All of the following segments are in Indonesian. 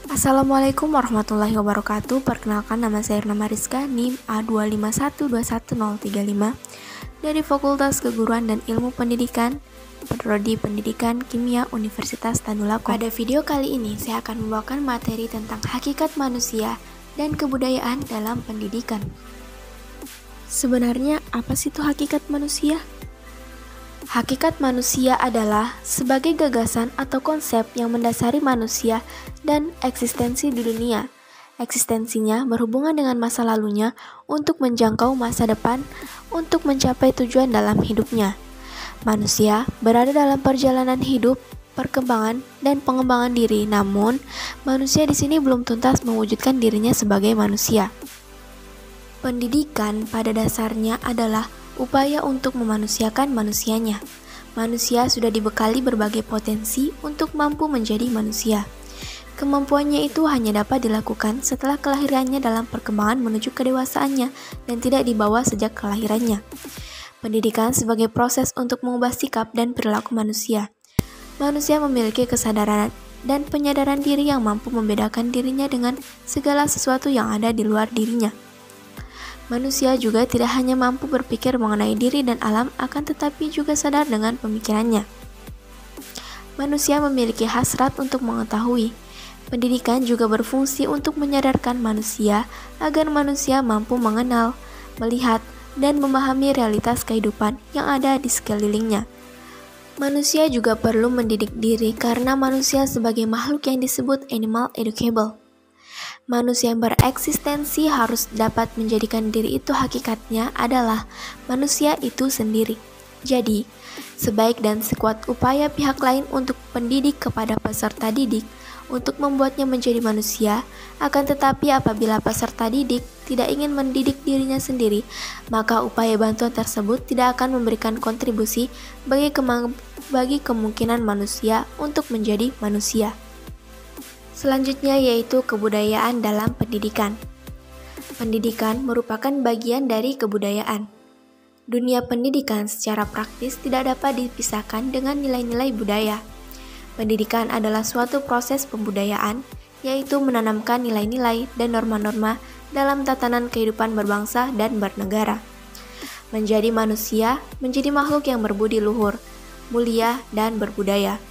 Assalamualaikum warahmatullahi wabarakatuh. Perkenalkan, nama saya Irna Rizka, NIM A251211035 dari Fakultas Keguruan dan Ilmu Pendidikan, Prodi Pendidikan Kimia Universitas Tadulako. Pada video kali ini, saya akan membawakan materi tentang hakikat manusia dan kebudayaan dalam pendidikan. Sebenarnya, apa sih itu hakikat manusia? Hakikat manusia adalah sebagai gagasan atau konsep yang mendasari manusia dan eksistensi di dunia. Eksistensinya berhubungan dengan masa lalunya untuk menjangkau masa depan untuk mencapai tujuan dalam hidupnya. Manusia berada dalam perjalanan hidup, perkembangan, dan pengembangan diri. Namun, manusia di sini belum tuntas mewujudkan dirinya sebagai manusia. Pendidikan pada dasarnya adalah upaya untuk memanusiakan manusianya. Manusia sudah dibekali berbagai potensi untuk mampu menjadi manusia. Kemampuannya itu hanya dapat dilakukan setelah kelahirannya dalam perkembangan menuju kedewasaannya dan tidak dibawa sejak kelahirannya. Pendidikan sebagai proses untuk mengubah sikap dan perilaku manusia. Manusia memiliki kesadaran dan penyadaran diri yang mampu membedakan dirinya dengan segala sesuatu yang ada di luar dirinya. Manusia juga tidak hanya mampu berpikir mengenai diri dan alam, akan tetapi juga sadar dengan pemikirannya. Manusia memiliki hasrat untuk mengetahui. Pendidikan juga berfungsi untuk menyadarkan manusia agar manusia mampu mengenal, melihat, dan memahami realitas kehidupan yang ada di sekelilingnya. Manusia juga perlu mendidik diri karena manusia sebagai makhluk yang disebut animal educable. Manusia yang bereksistensi harus dapat menjadikan diri itu hakikatnya adalah manusia itu sendiri. Jadi, sebaik dan sekuat upaya pihak lain untuk pendidik kepada peserta didik untuk membuatnya menjadi manusia, akan tetapi apabila peserta didik tidak ingin mendidik dirinya sendiri, maka upaya bantuan tersebut tidak akan memberikan kontribusi bagi kemungkinan manusia untuk menjadi manusia. Selanjutnya yaitu kebudayaan dalam pendidikan. Pendidikan merupakan bagian dari kebudayaan. Dunia pendidikan secara praktis tidak dapat dipisahkan dengan nilai-nilai budaya. Pendidikan adalah suatu proses pembudayaan, yaitu menanamkan nilai-nilai dan norma-norma dalam tatanan kehidupan berbangsa dan bernegara. Menjadi manusia, menjadi makhluk yang berbudi luhur, mulia, dan berbudaya.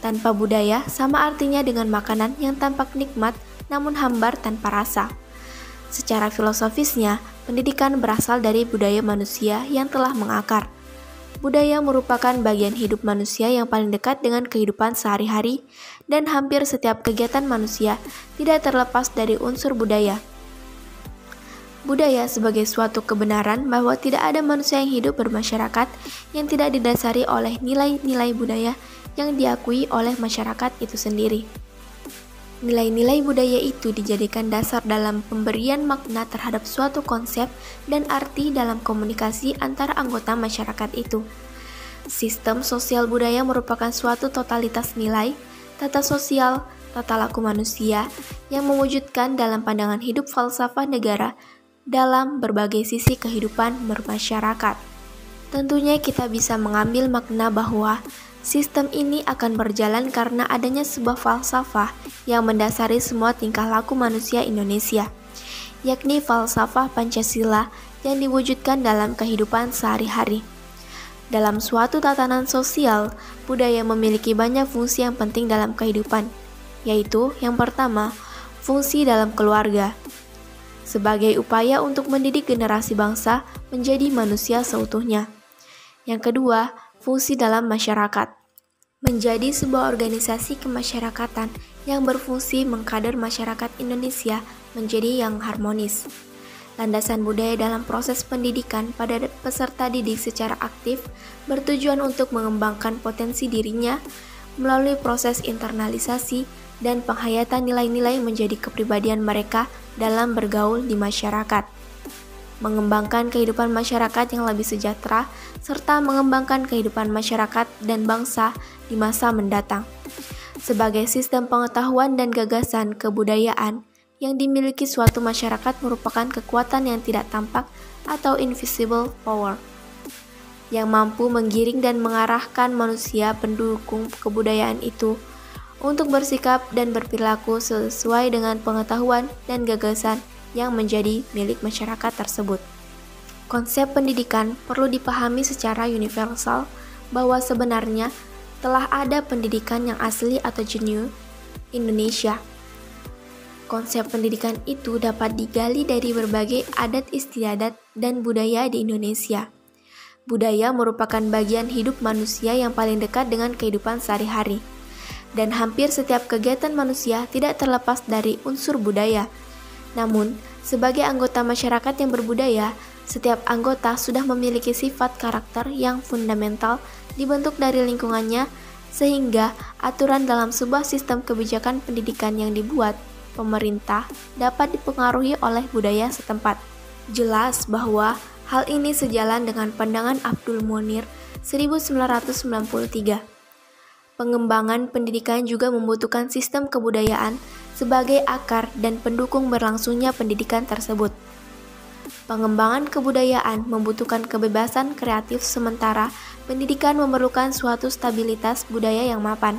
Tanpa budaya sama artinya dengan makanan yang tampak nikmat namun hambar tanpa rasa. Secara filosofisnya, pendidikan berasal dari budaya manusia yang telah mengakar. Budaya merupakan bagian hidup manusia yang paling dekat dengan kehidupan sehari-hari, dan hampir setiap kegiatan manusia tidak terlepas dari unsur budaya. Budaya sebagai suatu kebenaran bahwa tidak ada manusia yang hidup bermasyarakat yang tidak didasari oleh nilai-nilai budaya yang diakui oleh masyarakat itu sendiri. Nilai-nilai budaya itu dijadikan dasar dalam pemberian makna terhadap suatu konsep dan arti dalam komunikasi antara anggota masyarakat itu. Sistem sosial budaya merupakan suatu totalitas nilai, tata sosial, tata laku manusia yang mewujudkan dalam pandangan hidup falsafah negara dalam berbagai sisi kehidupan bermasyarakat. Tentunya kita bisa mengambil makna bahwa sistem ini akan berjalan karena adanya sebuah falsafah yang mendasari semua tingkah laku manusia Indonesia, yakni falsafah Pancasila yang diwujudkan dalam kehidupan sehari-hari. Dalam suatu tatanan sosial, budaya memiliki banyak fungsi yang penting dalam kehidupan, yaitu yang pertama, fungsi dalam keluarga. Sebagai upaya untuk mendidik generasi bangsa menjadi manusia seutuhnya. Yang kedua, fungsi dalam masyarakat. Menjadi sebuah organisasi kemasyarakatan yang berfungsi mengkader masyarakat Indonesia menjadi yang harmonis. Landasan budaya dalam proses pendidikan pada peserta didik secara aktif bertujuan untuk mengembangkan potensi dirinya melalui proses internalisasi dan penghayatan nilai-nilai menjadi kepribadian mereka dalam bergaul di masyarakat. Mengembangkan kehidupan masyarakat yang lebih sejahtera, serta mengembangkan kehidupan masyarakat dan bangsa di masa mendatang. Sebagai sistem pengetahuan dan gagasan kebudayaan yang dimiliki suatu masyarakat merupakan kekuatan yang tidak tampak atau invisible power, yang mampu menggiring dan mengarahkan manusia pendukung kebudayaan itu untuk bersikap dan berperilaku sesuai dengan pengetahuan dan gagasan yang menjadi milik masyarakat tersebut. Konsep pendidikan perlu dipahami secara universal bahwa sebenarnya telah ada pendidikan yang asli atau genuine Indonesia. Konsep pendidikan itu dapat digali dari berbagai adat istiadat dan budaya di Indonesia. Budaya merupakan bagian hidup manusia yang paling dekat dengan kehidupan sehari-hari. Dan hampir setiap kegiatan manusia tidak terlepas dari unsur budaya. Namun, sebagai anggota masyarakat yang berbudaya, setiap anggota sudah memiliki sifat karakter yang fundamental dibentuk dari lingkungannya, sehingga aturan dalam sebuah sistem kebijakan pendidikan yang dibuat pemerintah dapat dipengaruhi oleh budaya setempat. Jelas bahwa hal ini sejalan dengan pandangan Abdul Munir 1993. Pengembangan pendidikan juga membutuhkan sistem kebudayaan sebagai akar dan pendukung berlangsungnya pendidikan tersebut. Pengembangan kebudayaan membutuhkan kebebasan kreatif sementara pendidikan memerlukan suatu stabilitas budaya yang mapan.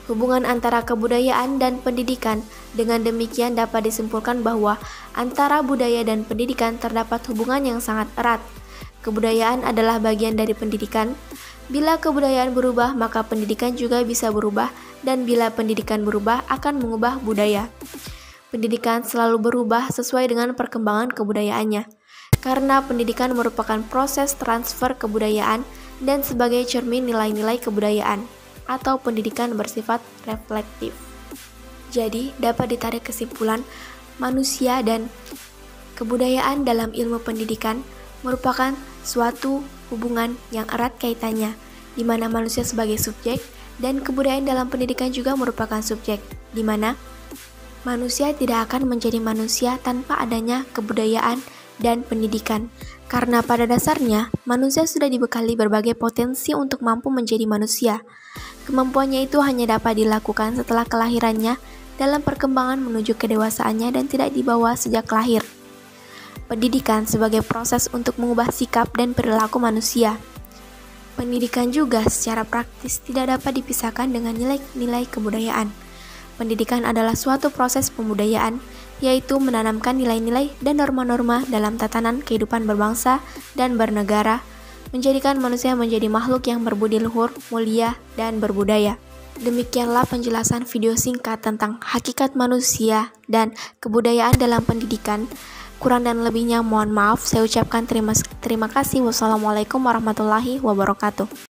Hubungan antara kebudayaan dan pendidikan dengan demikian dapat disimpulkan bahwa antara budaya dan pendidikan terdapat hubungan yang sangat erat. Kebudayaan adalah bagian dari pendidikan. Bila kebudayaan berubah, maka pendidikan juga bisa berubah, dan bila pendidikan berubah, akan mengubah budaya. Pendidikan selalu berubah sesuai dengan perkembangan kebudayaannya, karena pendidikan merupakan proses transfer kebudayaan dan sebagai cermin nilai-nilai kebudayaan, atau pendidikan bersifat reflektif. Jadi, dapat ditarik kesimpulan, manusia dan kebudayaan dalam ilmu pendidikan merupakan suatu hubungan yang erat kaitannya, di mana manusia sebagai subjek dan kebudayaan dalam pendidikan juga merupakan subjek, di mana manusia tidak akan menjadi manusia tanpa adanya kebudayaan dan pendidikan. Karena pada dasarnya, manusia sudah dibekali berbagai potensi untuk mampu menjadi manusia. Kemampuannya itu hanya dapat dilakukan setelah kelahirannya dalam perkembangan menuju kedewasaannya dan tidak dibawa sejak lahir. Pendidikan sebagai proses untuk mengubah sikap dan perilaku manusia. Pendidikan juga secara praktis tidak dapat dipisahkan dengan nilai-nilai kebudayaan. Pendidikan adalah suatu proses pembudayaan, yaitu menanamkan nilai-nilai dan norma-norma dalam tatanan kehidupan berbangsa dan bernegara, menjadikan manusia menjadi makhluk yang berbudi luhur, mulia, dan berbudaya. Demikianlah penjelasan video singkat tentang hakikat manusia dan kebudayaan dalam pendidikan. Kurang dan lebihnya mohon maaf, saya ucapkan terima kasih. Wassalamualaikum warahmatullahi wabarakatuh.